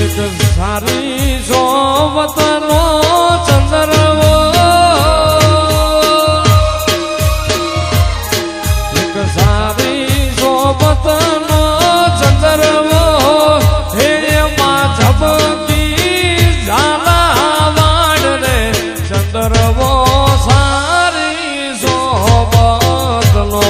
સારી સોબતનો ચંદ્રવો એક સારી સોબતનો ચંદ્રવો હે માં ઝબકી ઝાલા વાડ રે ચંદ્રવો સારી સોબતનો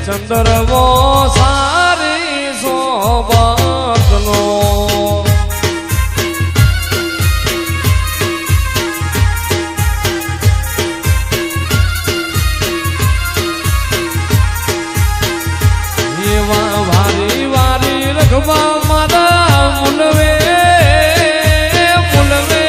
ચંદ્રવો સારી સોબતનો એવા વારી વારી રખવા મારા મુલવે મુલવે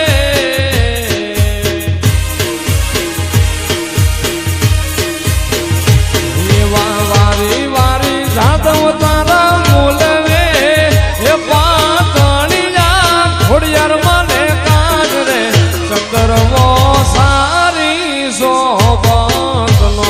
એવા વારી વારી જાદવ તારા મુલવે એ પાતળિયા ઘોડિયાર મને કાજ રે ચંદ્રવો સારી સોબતનો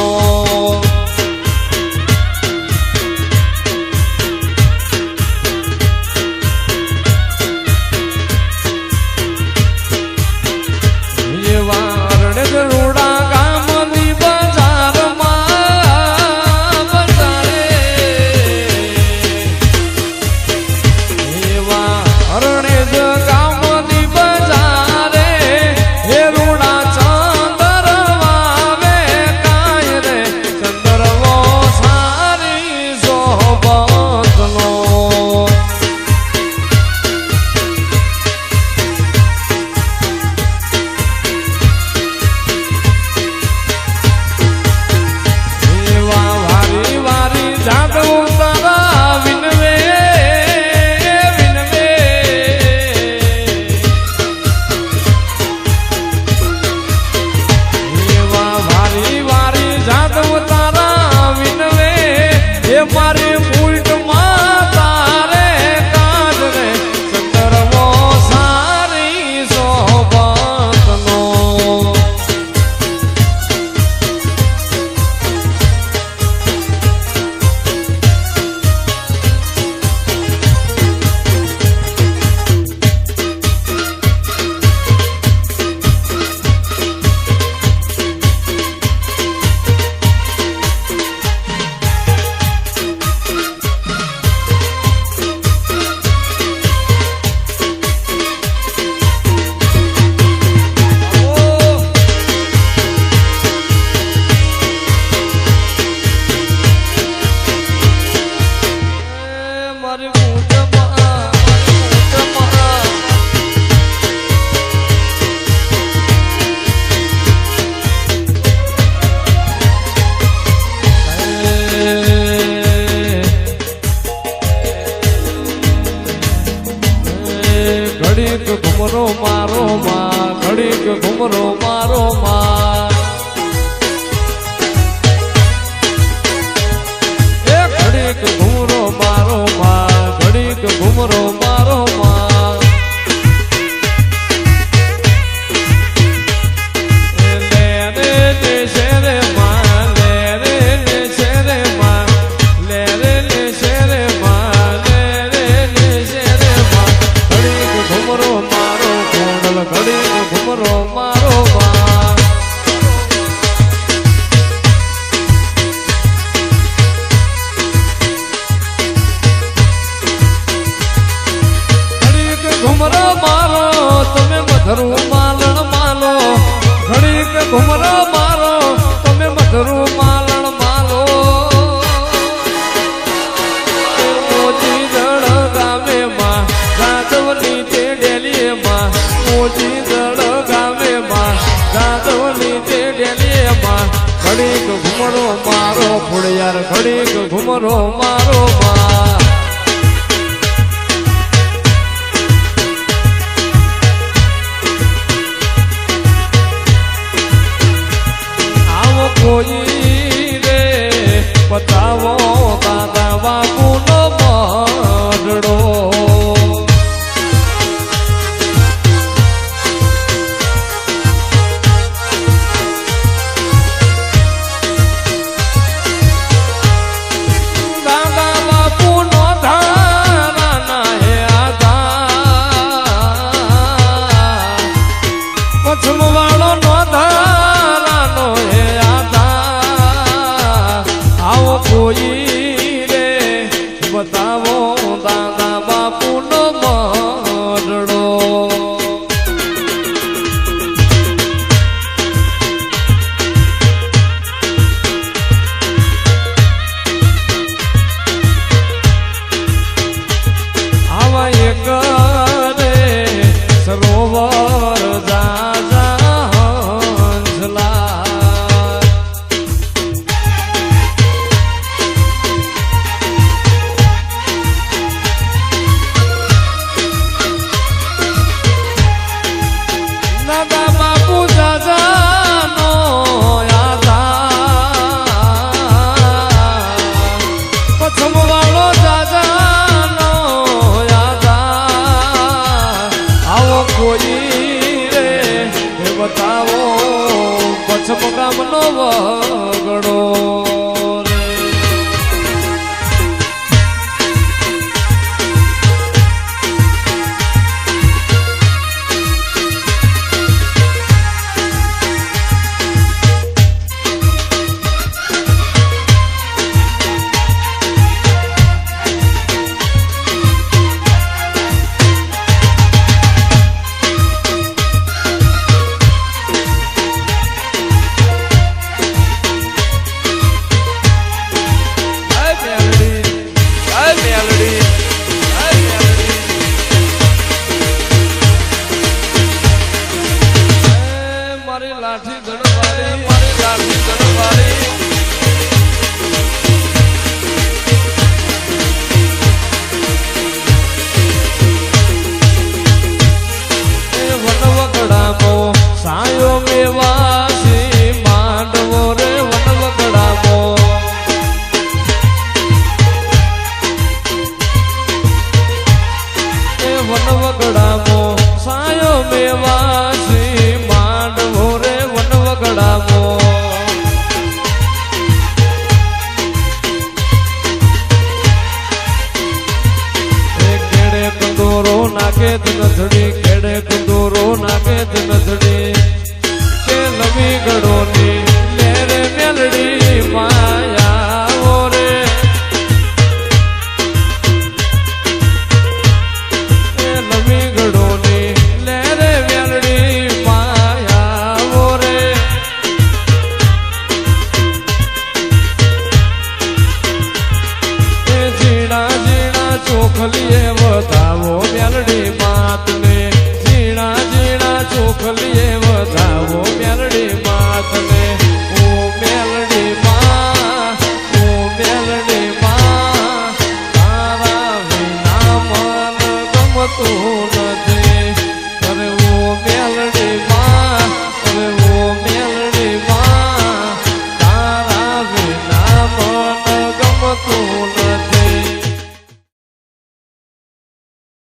મારી ઉલટમાં તારે કાજ રે ચંદ્રવો સારી સોબતનો ઘડીક ઘુમરો મારો માં ઘડીક ઘુમરો મારો માં એ ઘડીક ઘુમરો મારો માં ઘડીક ઘુમરો મારો માં લે રે શેરે માં લે રે શેરે માં લે રે શેરે માં લે રે શેરે માં ઘડીક ઘુમરો મારો કોંડલ ઘડીક ઘુમરો મારો માં ઘડીક ઘુમરો મારો તમે મધરું માલણ માલો ઘડીક ઘુમરો મારો તમે મધરું માલણ માલો મોજી દળ ગામે માં જાદવની તે ડેલીએ માં મોજી દળ ગામે માં જાદવની તે ડેલીએ માં ઘડીક ઘુમરો મારો ફોડિયાર ઘડીક ઘુમરો મારો માં દાદા બાપુનો મરડો આવા એક રે સરોવર દાદા હંસલા દાદા બાપુ દાદાનો પથમ વાળો દાદાનો આવો કોઈ રે બતાવો પથમ ગામનો વગડો લાઠી ગણવાળી મારી લાઠી ગણવાળી વનવગડામો સાયો મેવાસી માંડવો રે વનવગડામો વનવગડામો સાયો મેવાસી માંડવો રે વનવગડામો કેડે કંદોરો નાકે નથડી કેડે કંદોરો નાકે નથડી કે લમી ગડોની લેરે મેલડી માયા રે લમી ગડોની લેરે મેલડી માયા રે ઝીણા ઝીણા ચોખલીએ વધાવો મેલડી માતને ઝીણા ઝીણા ચોખલીએ વધાવો મેલડી માતને ઓ મેલડી માં તારા વિના મન ગમતું